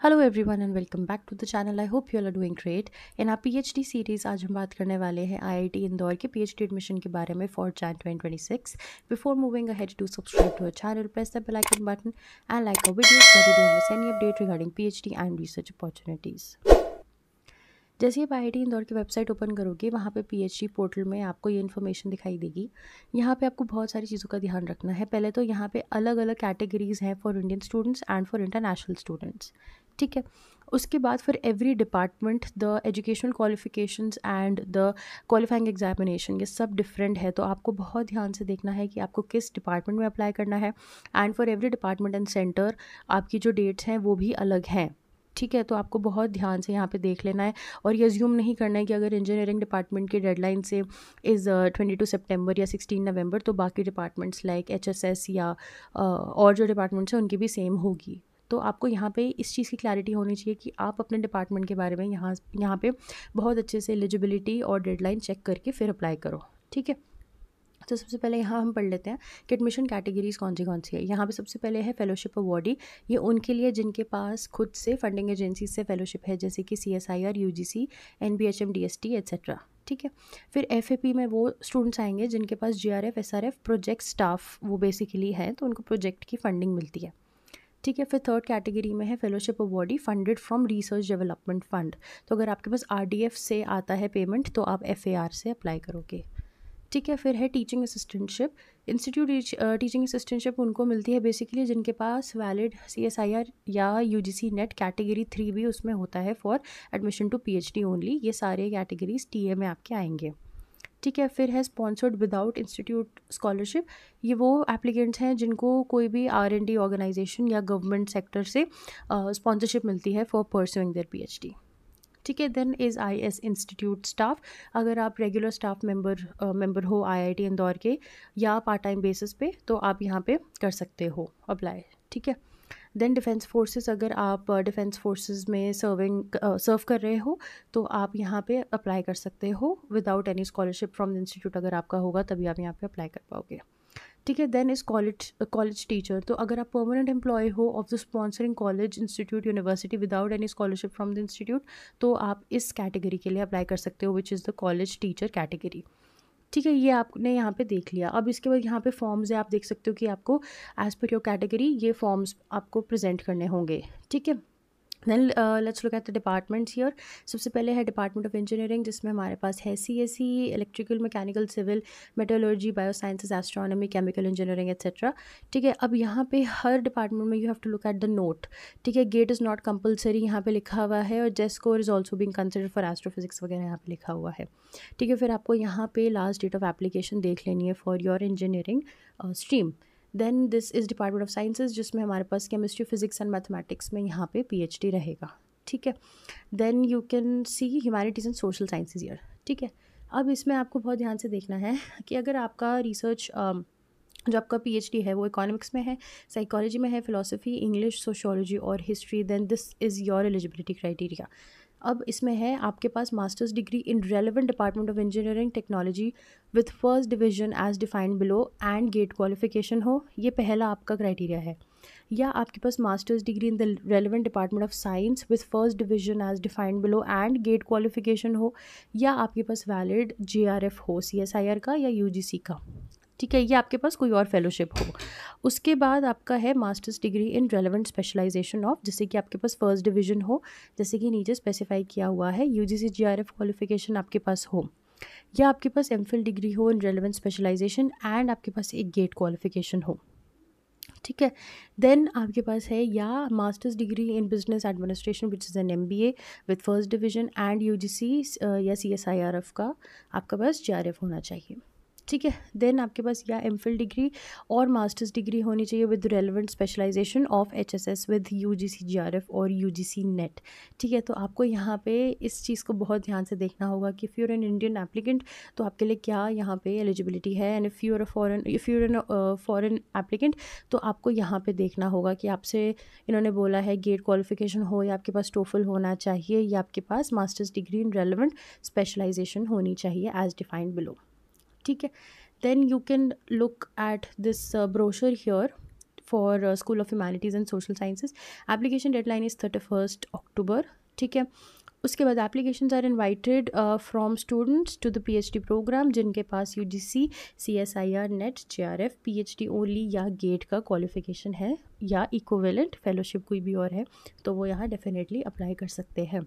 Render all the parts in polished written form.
Hello everyone and welcome back to the channel. I hope you are doing great. In our PhD series आज हम बात करने वाले हैं आईआईटी इंदौर के पीएचडी एडमिशन के बारे में for Jan 2026। Before moving ahead to subscribe to our channel, press the bell icon button and like our videos so that you don't miss any update regarding PhD and research opportunities. जैसे ही आप IIT Indore की website open करोगे, वहाँ पे PhD portal में आपको ये इन्फॉर्मेशन दिखाई देगी। यहाँ पे आपको बहुत सारी चीज़ों का ध्यान रखना है। पहले तो यहाँ पे अलग अलग कैटेगरीज़ हैं for Indian students and for international students, ठीक है। उसके बाद for every department the educational qualifications and the qualifying examination, ये सब डिफरेंट है। तो आपको बहुत ध्यान से देखना है कि आपको किस डिपार्टमेंट में अप्लाई करना है। And for every department and centre आपकी जो डेट्स हैं वो भी अलग हैं, ठीक है। तो आपको बहुत ध्यान से यहाँ पे देख लेना है और ये अज्यूम नहीं करना है कि अगर इंजीनियरिंग डिपार्टमेंट की डेडलाइन से इज़ 22 सितंबर या 16 नवंबर, तो बाकी डिपार्टमेंट्स लाइक एचएसएस या और जो डिपार्टमेंट्स हैं उनकी भी सेम होगी। तो आपको यहाँ पे इस चीज़ की क्लैरिटी होनी चाहिए कि आप अपने डिपार्टमेंट के बारे में यहाँ पे बहुत अच्छे से एलिजिबिलिटी और डेडलाइन चेक करके फिर अप्लाई करो, ठीक है। तो सबसे पहले यहाँ हम पढ़ लेते हैं कि एडमिशन कैटेगरीज कौन सी है। यहाँ पे सबसे पहले है फेलोशिप अवॉर्डी। ये उनके लिए जिनके पास खुद से फंडिंग एजेंसी से फेलोशिप है, जैसे कि CSIR, UGC, NBHM, DST etcetera, ठीक है। फिर FAP में वो स्टूडेंट्स आएंगे जिनके पास GRF, SRF, प्रोजेक्ट स्टाफ वो बेसिकली है, तो उनको प्रोजेक्ट की फंडिंग मिलती है, ठीक है। फिर थर्ड कैटेगरी में है fellowship awardee funded from research development fund. तो अगर आपके पास RDF से आता है पेमेंट तो आप FAR से अप्लाई करोगे, ठीक है। फिर है teaching assistantship. Institute teaching assistantship उनको मिलती है बेसिकली जिनके पास वैलिड CSIR या UGC नेट कैटेगरी 3 भी उसमें होता है for admission to PhD only. ये सारे कैटेगरीज TA में आपके आएंगे, ठीक है। फिर है स्पॉन्सर्ड विदाउट इंस्टीट्यूट स्कॉलरशिप। ये वो एप्लीकेंट्स हैं जिनको कोई भी R&D ऑर्गेनाइजेशन या गवर्नमेंट सेक्टर से स्पॉन्सरशिप मिलती है फॉर परस्यूइंग देयर PhD, ठीक है। Then is IS institute staff. अगर आप रेगुलर स्टाफ मेंबर हो IIT इंदौर के या पार्ट टाइम बेसिस पे, तो आप यहाँ पे कर सकते हो अप्लाई, ठीक है। देन डिफेंस फोर्सेस, अगर आप डिफेंस फोर्सेस में सर्व कर रहे हो तो आप यहाँ पे अप्लाई कर सकते हो without any scholarship from the institute. अगर आपका होगा तभी आप यहाँ पे अप्लाई कर पाओगे, ठीक है। Then is college teacher. तो अगर आप परमानेंट एम्प्लॉय हो of the sponsoring college, institute, university without any scholarship from the institute, तो आप इस कैटेगरी के लिए अप्लाई कर सकते हो, which is the college teacher category, ठीक है। ये आपने यहाँ पे देख लिया। अब इसके बाद यहाँ पे फॉर्म्स है, आप देख सकते हो कि आपको एज पर योर कैटेगरी ये फॉर्म्स आपको प्रेजेंट करने होंगे, ठीक है। Then let's look at the departments here. सबसे पहले है डिपार्टमेंट ऑफ इंजीनियरिंग, जिसमें हमारे पास है CSE, electrical, mechanical, civil, metallurgy, biosciences, astronomy, chemical engineering etcetera, ठीक है। अब यहाँ पे हर डिपार्टमेंट में you have to look at the note, ठीक है। गेट इज़ नॉट कंपलसरी यहाँ पे लिखा हुआ है, और JEST score is also being considered for astrophysics वगैरह यहाँ पे लिखा हुआ है, ठीक है। फिर आपको यहाँ पे लास्ट डेट ऑफ एप्लीकेशन देख लेनी है for your engineering stream. Then this is department of sciences, जिसमें हमारे पास केमिस्ट्री, फिजिक्स एंड मैथमेटिक्स में यहाँ पे PhD रहेगा, ठीक है। Then you can see humanities and social sciences here, ठीक है। अब इसमें आपको बहुत ध्यान से देखना है कि अगर आपका रिसर्च जो आपका PhD है वो इकोनॉमिक्स में है, साइकोलॉजी में है, फिलोसफी, इंग्लिश, सोशियोलॉजी और history, then this is your eligibility criteria. अब इसमें है आपके पास masters degree in relevant department of engineering technology with first division as defined below and GATE qualification हो, ये पहला आपका क्राइटेरिया है। या आपके पास masters degree in the relevant department of science with first division as defined below and GATE qualification हो, या आपके पास वैलिड GRF हो CSIR का या UGC का, ठीक है। ये आपके पास कोई और फेलोशिप हो। उसके बाद आपका है masters degree in relevant specialization of, जैसे कि आपके पास फर्स्ट डिवीजन हो, जैसे कि नीचे स्पेसिफाई किया हुआ है, UGC GRF क्वालिफिकेशन आपके पास हो, या आपके पास MPhil डिग्री हो इन रेलेवेंट स्पेशलाइजेशन एंड आपके पास एक गेट क्वालिफिकेशन हो, ठीक है। देन आपके पास है या masters degree in business administration which is an MBA with first division and UGC या CSIRF का आपका पास GRF होना चाहिए, ठीक है। देन आपके पास या MPhil डिग्री और मास्टर्स डिग्री होनी चाहिए with relevant specialization of HSS with UGC GRF और UGC नेट, ठीक है। तो आपको यहाँ पे इस चीज़ को बहुत ध्यान से देखना होगा कि if you're an Indian applicant तो आपके लिए क्या यहाँ पे एलिजिबिलिटी है, and if you're an foreign applicant तो आपको यहाँ पे देखना होगा कि आपसे इन्होंने बोला है गेट क्वालिफिकेशन हो, या आपके पास TOEFL होना चाहिए, या आपके पास masters degree in relevant specialisation होनी चाहिए एज डिफाइंड बिलो, ठीक है। Then you can look at this brochure here for school of humanities and social sciences. Application deadline is 31 October. ठीक है, उसके बाद applications are invited from students to the PhD programme जिनके पास UGC, CSIR, NET, JRF, PhD only या GATE का qualification है या इक्विवेलेंट फेलोशिप कोई भी और है, तो वो यहाँ डेफिनेटली अप्लाई कर सकते हैं।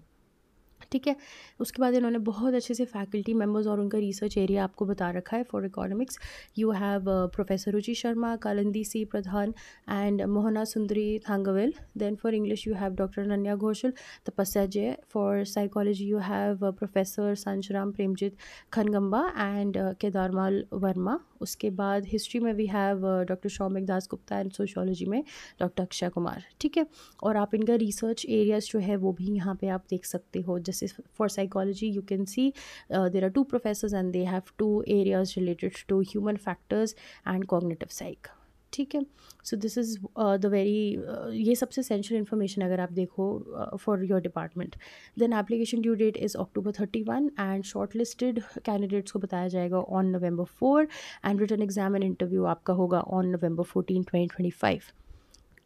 ठीक है, उसके बाद इन्होंने बहुत अच्छे से फैकल्टी मेम्बर्स और उनका रिसर्च एरिया आपको बता रखा है। For economics you have professor Ruchi Sharma, Kalindi C Pradhan and Mohana Sundari Thangavel. Then for English you have doctor Ananya Ghoshal, Tapasya Jai. For psychology you have professor Sanjaram Premjit Khangemba and Kedarmal Verma. उसके बाद हिस्ट्री में we have doctor Shaumik Das Gupta and sociology में डॉक्टर अक्षय कुमार। ठीक है, और आप इनका रिसर्च एरियाज जो है वो भी यहाँ पे आप देख सकते हो। जैसे for psychology you can see there are 2 professors and they have 2 areas related to human factors and cognitive psych. ठीक है, so this is the very ये सबसे एसेंशियल इन्फॉर्मेशन अगर आप देखो for your department. Then application due date is October 31 and shortlisted candidates को बताया जाएगा on November 4 and written exam and interview आपका होगा ऑन November 14, 2025।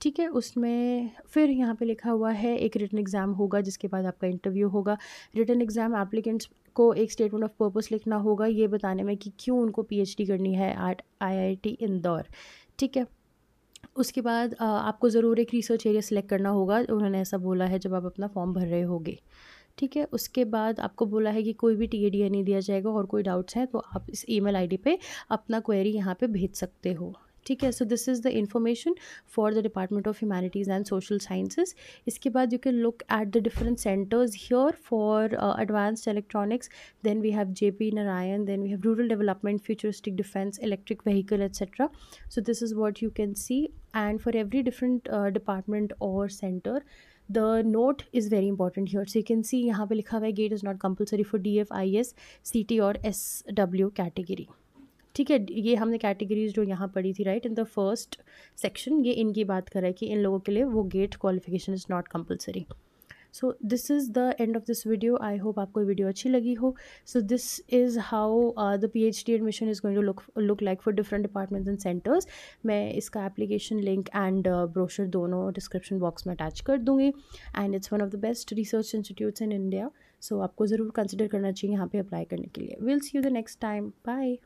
ठीक है, उसमें फिर यहाँ पे लिखा हुआ है एक रिटन एग्ज़ाम होगा जिसके बाद आपका इंटरव्यू होगा। रिटन एग्ज़ाम एप्लीकेंट्स को एक स्टेटमेंट ऑफ पर्पस लिखना होगा ये बताने में कि क्यों उनको पीएचडी करनी है एट आईआईटी इंदौर। ठीक है, उसके बाद आपको ज़रूर एक रिसर्च एरिया सेलेक्ट करना होगा, उन्होंने ऐसा बोला है जब आप अपना फॉर्म भर रहे होगे। ठीक है, उसके बाद आपको बोला है कि कोई भी टीएडी नहीं दिया जाएगा और कोई डाउट्स हैं तो आप इस ईमेल आईडी पे अपना क्वेरी यहाँ पे भेज सकते हो। ठीक है, so this is the information for the department of humanities and social sciences. इसके बाद you can look at the different centres here for advanced electronics, then we have JP Narayan, then we have rural development, futuristic defence, electric vehicle etc. So this is what you can see, and for every different department or center the note is very important here. So you can see यहाँ पे लिखा हुआ है gate is not compulsory for DF, IS, CT और SW category। ठीक है, ये हमने कैटेगरीज जो यहाँ पढ़ी थी right in the first section, ये इनकी बात कर रहा है कि इन लोगों के लिए वो GATE qualification is not compulsory. So this is the end of this video. I hope आपको वीडियो अच्छी लगी हो। So this is how the PhD admission is going to look like for different departments and centres. मैं इसका application link and brochure दोनों description box में attach कर दूँगी and it's one of the best research institutes in India. सो आपको ज़रूर consider करना चाहिए यहाँ पे अप्लाई करने के लिए। Will see you the next time, bye.